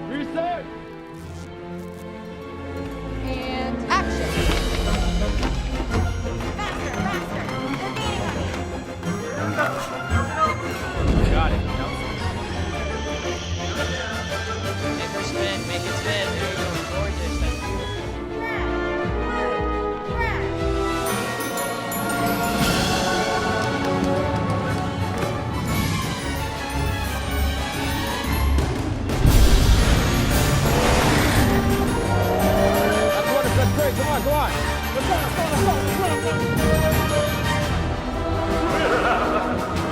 Reset! And action! Got it. Make her spin, make it spin. There you go, gorgeous. That's beautiful. That's great. Come on, come on. Let's go.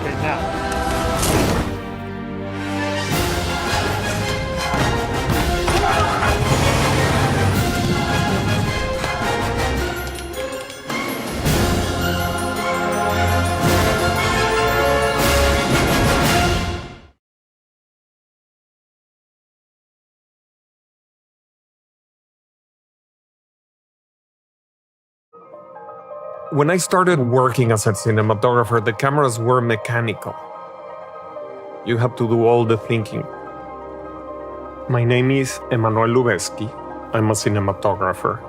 Okay, now. When I started working as a cinematographer, the cameras were mechanical. You have to do all the thinking. My name is Emanuel Lubezki. I'm a cinematographer.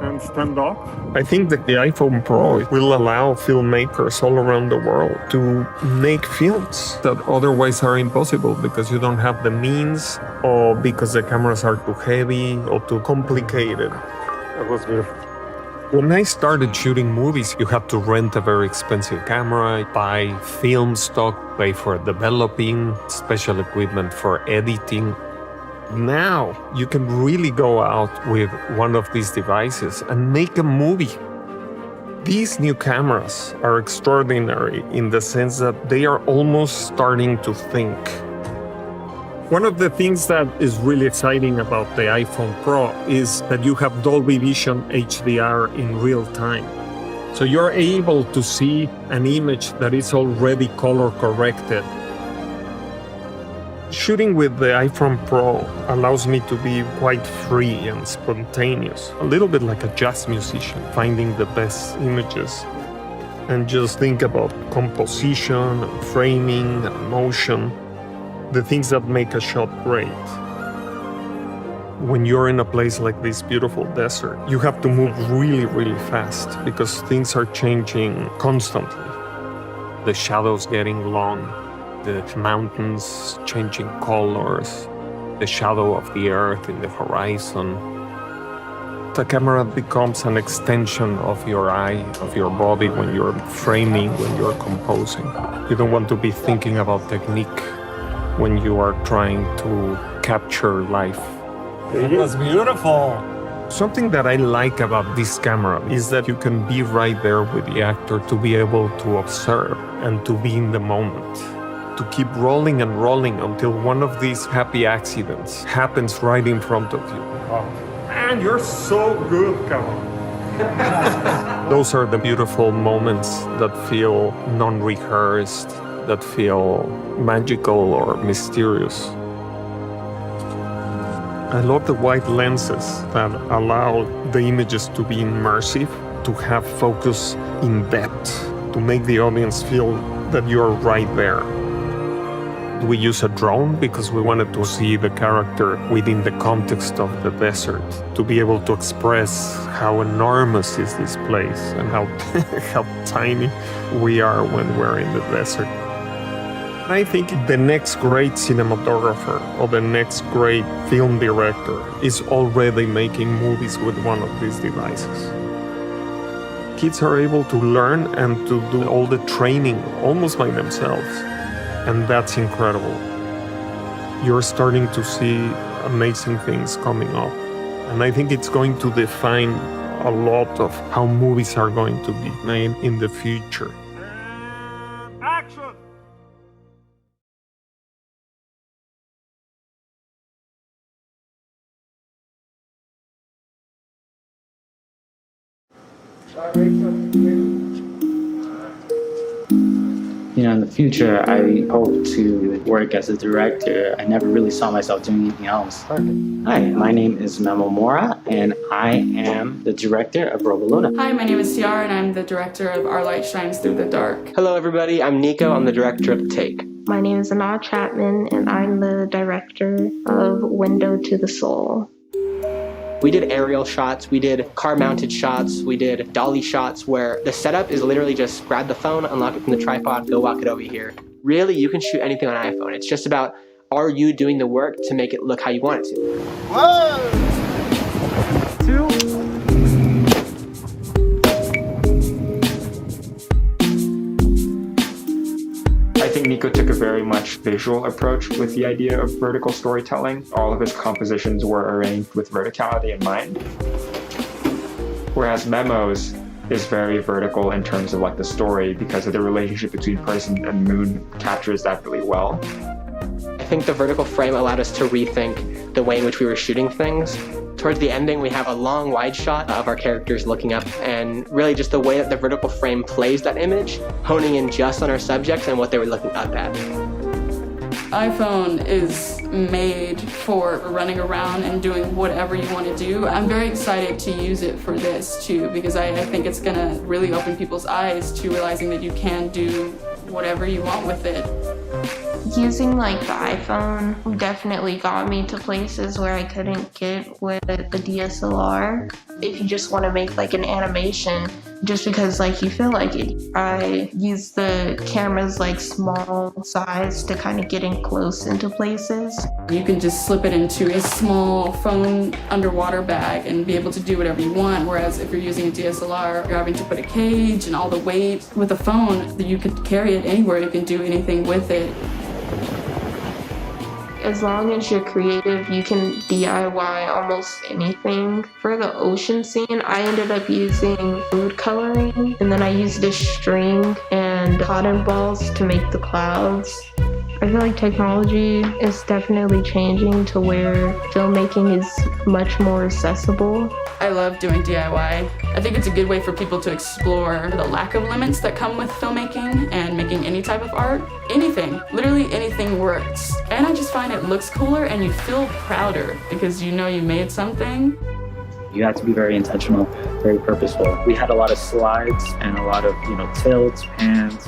And stand up. I think that the iPhone Pro will allow filmmakers all around the world to make films that otherwise are impossible because you don't have the means, or because the cameras are too heavy or too complicated. That was beautiful. When I started shooting movies, you had to rent a very expensive camera, buy film stock, pay for developing, special equipment for editing. Now, you can really go out with one of these devices and make a movie. These new cameras are extraordinary in the sense that they are almost starting to think. One of the things that is really exciting about the iPhone Pro is that you have Dolby Vision HDR in real time. So you're able to see an image that is already color corrected. Shooting with the iPhone Pro allows me to be quite free and spontaneous, a little bit like a jazz musician, finding the best images and just think about composition, and framing, and motion. The things that make a shot great. When you're in a place like this beautiful desert, you have to move really, really fast because things are changing constantly. The shadows getting long, the mountains changing colors, the shadow of the earth in the horizon. The camera becomes an extension of your eye, of your body when you're framing, when you're composing. You don't want to be thinking about technique when you are trying to capture life. It was beautiful. Something that I like about this camera is that you can be right there with the actor to be able to observe and to be in the moment, to keep rolling and rolling until one of these happy accidents happens right in front of you. Man, you're so good, Cameron. Those are the beautiful moments that feel non-rehearsed, that feel magical or mysterious. I love the wide lenses that allow the images to be immersive, to have focus in depth, to make the audience feel that you're right there. We use a drone because we wanted to see the character within the context of the desert, to be able to express how enormous is this place and how, how tiny we are when we're in the desert. I think the next great cinematographer or the next great film director is already making movies with one of these devices. Kids are able to learn and to do all the training almost by themselves, and that's incredible. You're starting to see amazing things coming up, and I think it's going to define a lot of how movies are going to be made in the future. Action! In the future, I hope to work as a director. I never really saw myself doing anything else. Hi, my name is Memo Mora, and I am the director of Robaluna. Hi, my name is Ciara, and I'm the director of Our Light Shines Through the Dark. Hello, everybody. I'm Nico. I'm the director of Take. My name is Anna Chapman, and I'm the director of Window to the Soul. We did aerial shots, we did car-mounted shots, we did dolly shots where the setup is literally just grab the phone, unlock it from the tripod, go walk it over here. Really, you can shoot anything on an iPhone. It's just about, are you doing the work to make it look how you want it to? 1, 2. I think Nico took a very much visual approach with the idea of vertical storytelling. All of his compositions were arranged with verticality in mind. Whereas Memo's is very vertical in terms of like the story because of the relationship between person and moon captures that really well. I think the vertical frame allowed us to rethink the way in which we were shooting things. Towards the ending, we have a long wide shot of our characters looking up, and really just the way that the vertical frame plays that image, honing in just on our subjects and what they were looking up at. iPhone is made for running around and doing whatever you want to do. I'm very excited to use it for this too, because I think it's gonna really open people's eyes to realizing that you can do whatever you want with it. Using like the iPhone definitely got me to places where I couldn't get with a DSLR. If you just want to make like an animation, just because like you feel like it, I use the camera's like small size to kind of get in close into places. You can just slip it into a small phone underwater bag and be able to do whatever you want, whereas if you're using a DSLR, you're having to put a cage and all the weight. With a phone, you could carry it anywhere, you can do anything with it. As long as you're creative, you can DIY almost anything. For the ocean scene, I ended up using food coloring, and then I used a string and cotton balls to make the clouds. I feel like technology is definitely changing to where filmmaking is much more accessible. I love doing DIY. I think it's a good way for people to explore the lack of limits that come with filmmaking and making any type of art. Anything, literally anything works. And I just find it looks cooler and you feel prouder because you know you made something. You have to be very intentional, very purposeful. We had a lot of slides and a lot of, tilts, pans,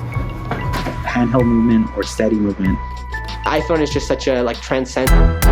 handheld movement or steady movement. iPhone is just such a transcendent.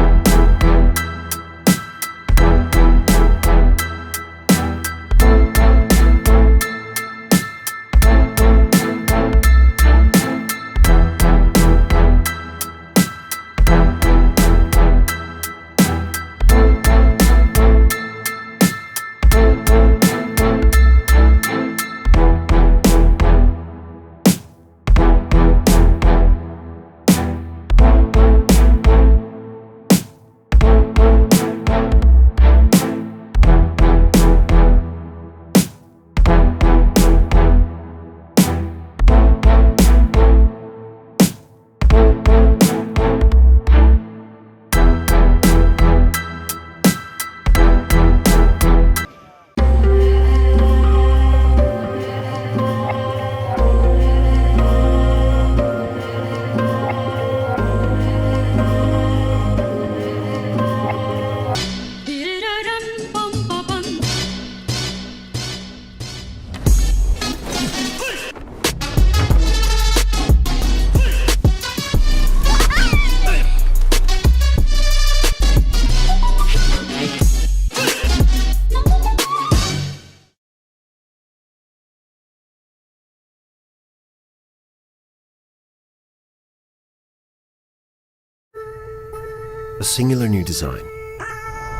A singular new design,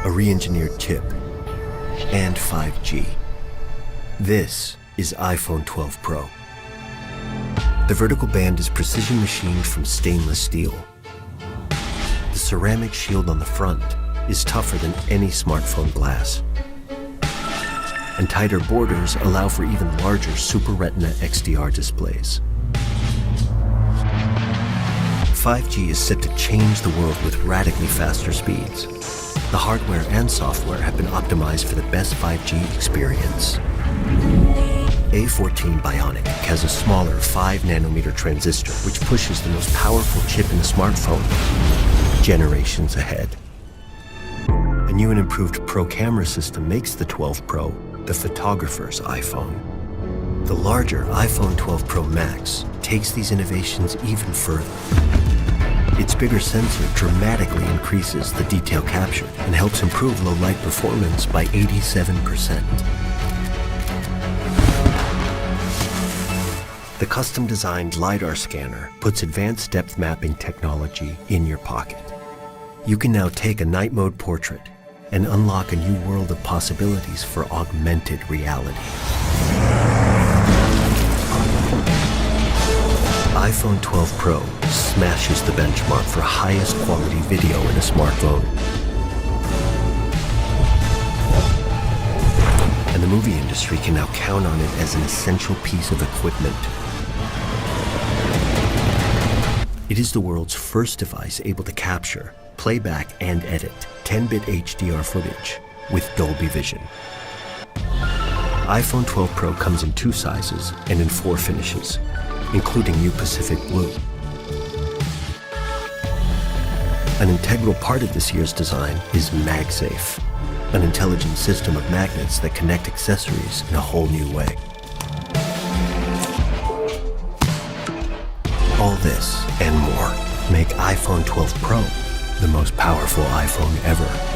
a re-engineered chip, and 5G. This is iPhone 12 Pro. The vertical band is precision machined from stainless steel. The ceramic shield on the front is tougher than any smartphone glass. And tighter borders allow for even larger Super Retina XDR displays. 5G is set to change the world with radically faster speeds. The hardware and software have been optimized for the best 5G experience. A14 Bionic has a smaller 5nm transistor which pushes the most powerful chip in a smartphone generations ahead. A new and improved Pro camera system makes the 12 Pro the photographer's iPhone. The larger iPhone 12 Pro Max takes these innovations even further. Its bigger sensor dramatically increases the detail captured and helps improve low light performance by 87%. The custom-designed LiDAR scanner puts advanced depth mapping technology in your pocket. You can now take a night mode portrait and unlock a new world of possibilities for augmented reality. iPhone 12 Pro smashes the benchmark for highest quality video in a smartphone. And the movie industry can now count on it as an essential piece of equipment. It is the world's first device able to capture, playback, and edit 10-bit HDR footage with Dolby Vision. iPhone 12 Pro comes in 2 sizes and in 4 finishes, including new Pacific Blue. An integral part of this year's design is MagSafe, an intelligent system of magnets that connect accessories in a whole new way. All this and more make iPhone 12 Pro the most powerful iPhone ever.